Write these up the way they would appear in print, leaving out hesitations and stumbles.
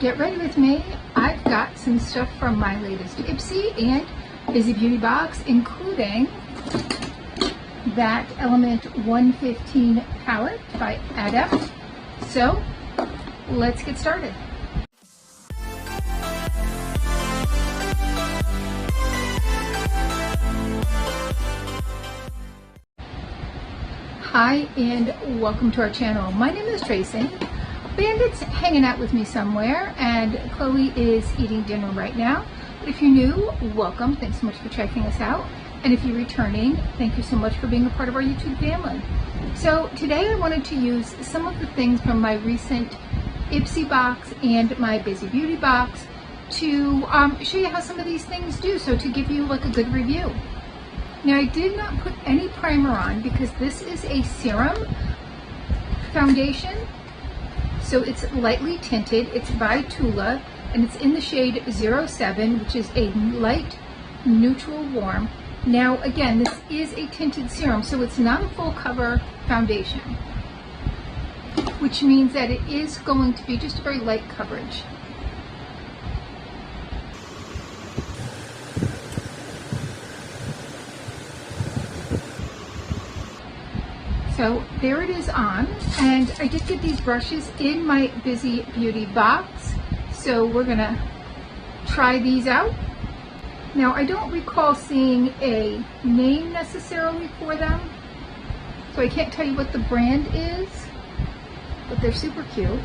Get ready with me. I've got some stuff from my latest Ipsy and Bizy Beauty box, including that Element 115 palette by Adept. So let's get started. Hi and welcome to our channel. My name is Tracey. Bandit's hanging out with me somewhere, and Chloe is eating dinner right now. But if you're new, welcome. Thanks so much for checking us out. And if you're returning, thank you so much for being a part of our YouTube family. So today I wanted to use some of the things from my recent Ipsy box and my Bizy Beauty box to show you how some of these things do, so to give you like a good review. Now, I did not put any primer on because this is a serum foundation. So it's lightly tinted. It's by Tula, and it's in the shade 07, which is a light neutral warm. Now, again, this is a tinted serum, so it's not a full cover foundation, which means that it is going to be just a very light coverage. So there it is on, and I did get these brushes in my Bizy Beauty box, so we're gonna try these out. Now, I don't recall seeing a name necessarily for them, so I can't tell you what the brand is, but they're super cute.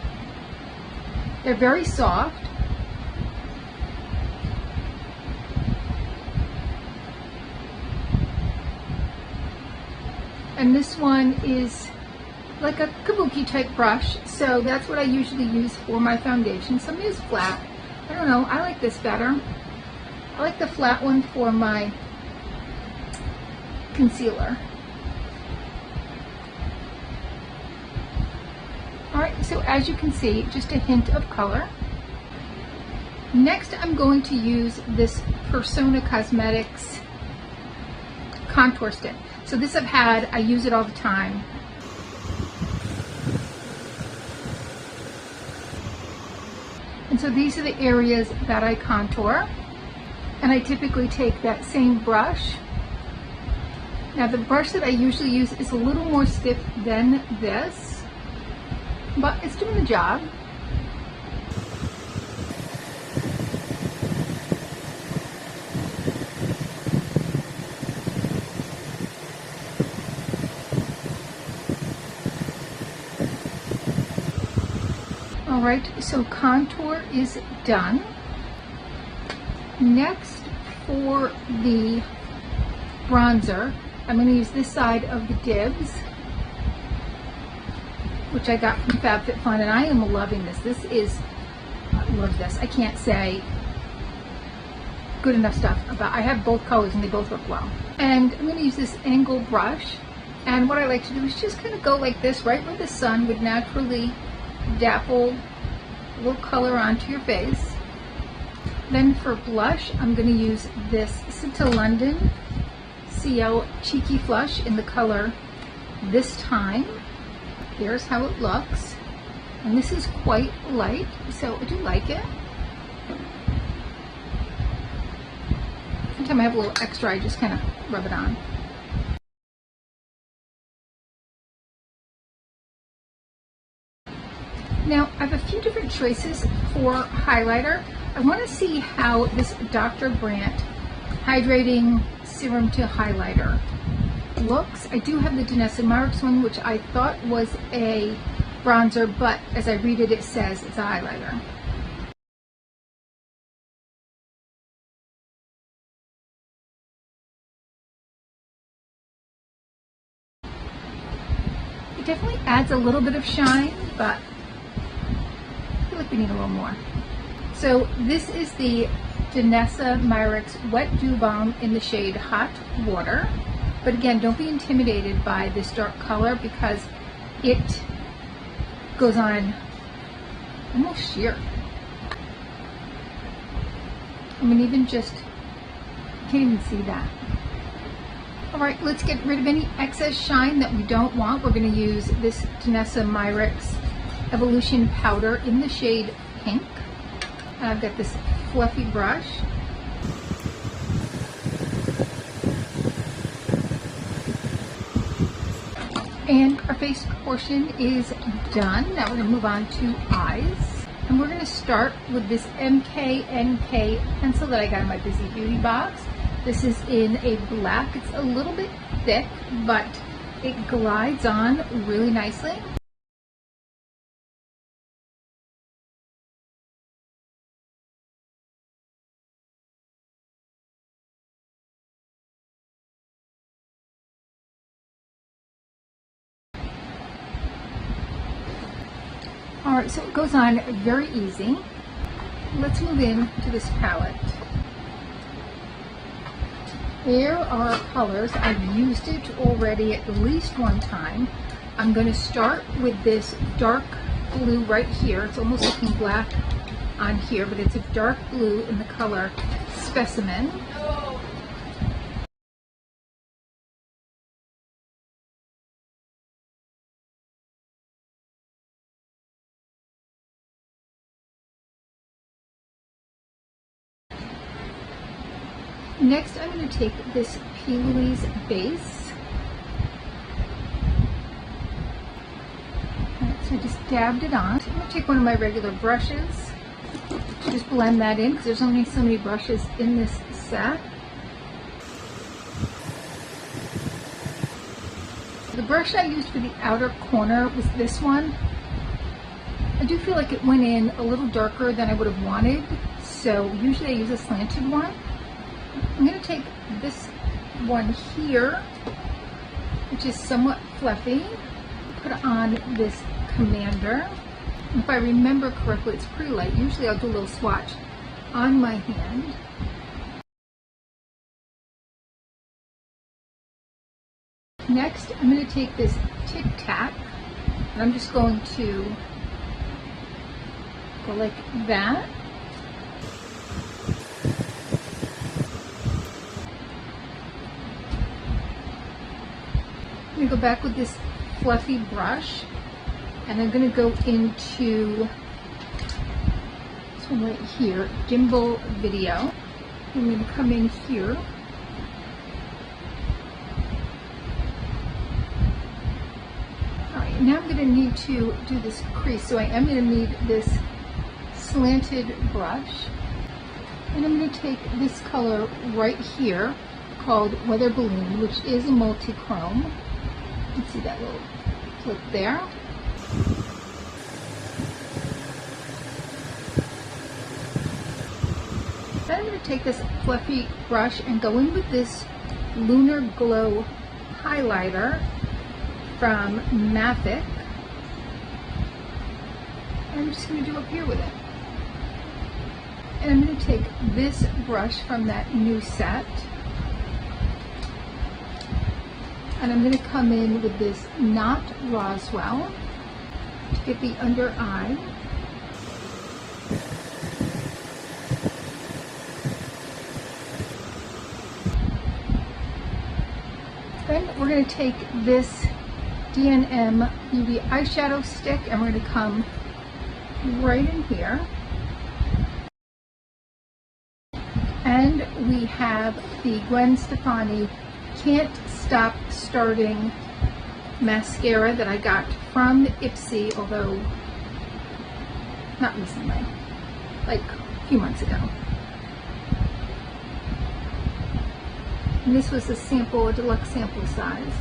They're very soft. And this one is like a kabuki type brush, so that's what I usually use for my foundation. Some is flat. I don't know, I like this better. I like the flat one for my concealer. Alright, so as you can see, just a hint of color. Next, I'm going to use this Persona Cosmetics contour stick. So this I've had, I use it all the time. And so these are the areas that I contour. And I typically take that same brush. Now, the brush that I usually use is a little more stiff than this, but it's doing the job. Alright, so contour is done. Next, for the bronzer, I'm going to use this side of the Dibs, which I got from FabFitFun, and I am loving this. This is, I love this. I can't say good enough stuff about. I have both colors and they both look well. And I'm going to use this angle brush, and what I like to do is just kind of go like this, right where the sun would naturally dapple a little color onto your face. Then for blush, I'm going to use this Cinta London CL Cheeky Flush in the color This Time. Here's how it looks. And this is quite light, so I do like it. Anytime I have a little extra, I just kind of rub it on. Now, I have a few different choices for highlighter. I want to see how this Dr. Brandt Hydrating Serum to Highlighter looks. I do have the Danessa Myricks one, which I thought was a bronzer, but as I read it, it says it's a highlighter. It definitely adds a little bit of shine, but I feel like we need a little more. So this is the Danessa Myricks Wet Dew Balm in the shade Hot Water. But again, don't be intimidated by this dark color because it goes on almost sheer. I mean, even just, you can't even see that. All right, let's get rid of any excess shine that we don't want. We're going to use this Danessa Myricks Evolution Powder in the shade Pink. And I've got this fluffy brush. And our face portion is done. Now we're going to move on to eyes. And we're going to start with this MKNK pencil that I got in my Bizy Beauty box. This is in a black. It's a little bit thick, but it glides on really nicely. Alright, so it goes on very easy. Let's move in to this palette. There are colors. I've used it already at least one time. I'm going to start with this dark blue right here. It's almost looking black on here, but it's a dark blue in the color Specimen. Next, I'm going to take this P. Louise base. So I just dabbed it on. I'm going to take one of my regular brushes, just blend that in because there's only so many brushes in this set. The brush I used for the outer corner was this one. I do feel like it went in a little darker than I would have wanted, so usually I use a slanted one. I'm going to take this one here, which is somewhat fluffy, put on this Commander. If I remember correctly, it's pretty light. Usually I'll do a little swatch on my hand. Next, I'm going to take this Tic Tac, and I'm just going to go like that. I'm going to go back with this fluffy brush, and I'm going to go into this one right here, Gimbal Video. I'm going to come in here. Alright, now I'm going to need to do this crease, so I am going to need this slanted brush. And I'm going to take this color right here called Weather Balloon, which is a multi-chrome. You can see that little flip there. Then I'm going to take this fluffy brush and go in with this Lunar Glow highlighter from Mavic. And I'm just going to do up here with it. And I'm going to take this brush from that new set. And I'm going to come in with this Not Roswell to get the under eye. Then we're going to take this DNM Beauty eyeshadow stick and we're going to come right in here. And we have the Gwen Stefani Can't Stop Starting mascara that I got from Ipsy, although not recently, like a few months ago. And this was a sample, a deluxe sample size.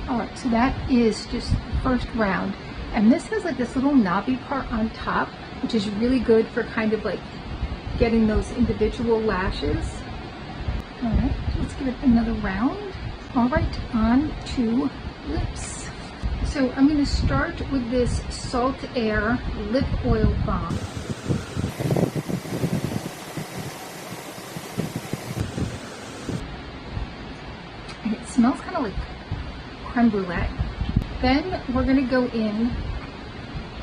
Alright, so that is just the first round. And this has like this little knobby part on top, which is really good for kind of like getting those individual lashes. Alright, let's give it another round. Alright, on to lips. So I'm going to start with this Salt Air Lip Oil Balm. And it smells kind of like creme brulee. Then we're going to go in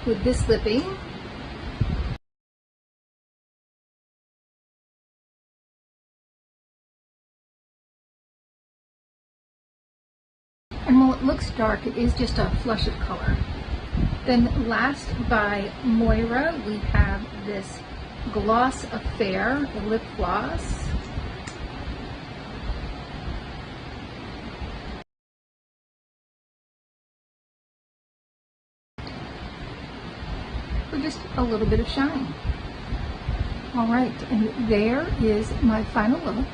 with this lippy. And while it looks dark, it is just a flush of color. Then last by Moira, we have this Gloss Affair lip gloss. For just a little bit of shine. All right, and there is my final look.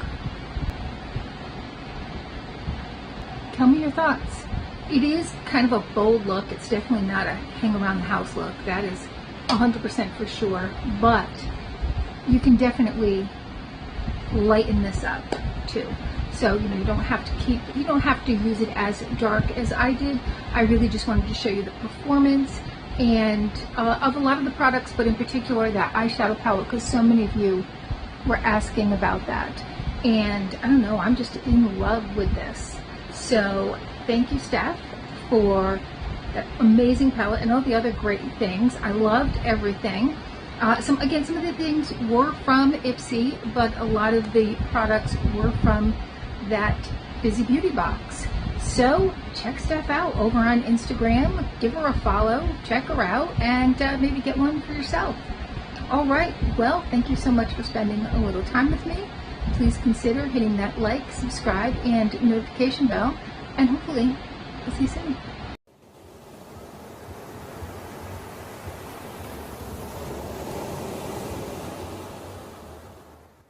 Tell me your thoughts. It is kind of a bold look. It's definitely not a hang around the house look. That is 100% for sure. But you can definitely lighten this up too. So, you know, you don't have to use it as dark as I did. I really just wanted to show you the performance and of a lot of the products, but in particular that eyeshadow palette, because so many of you were asking about that. And I don't know, I'm just in love with this. So thank you, Steph, for that amazing palette and all the other great things. I loved everything. Some of the things were from Ipsy, but a lot of the products were from that Bizy Beauty box. So check Steph out over on Instagram. Give her a follow, check her out, and maybe get one for yourself. All right, well, thank you so much for spending a little time with me. Please consider hitting that like, subscribe, and notification bell, and hopefully I'll see you soon.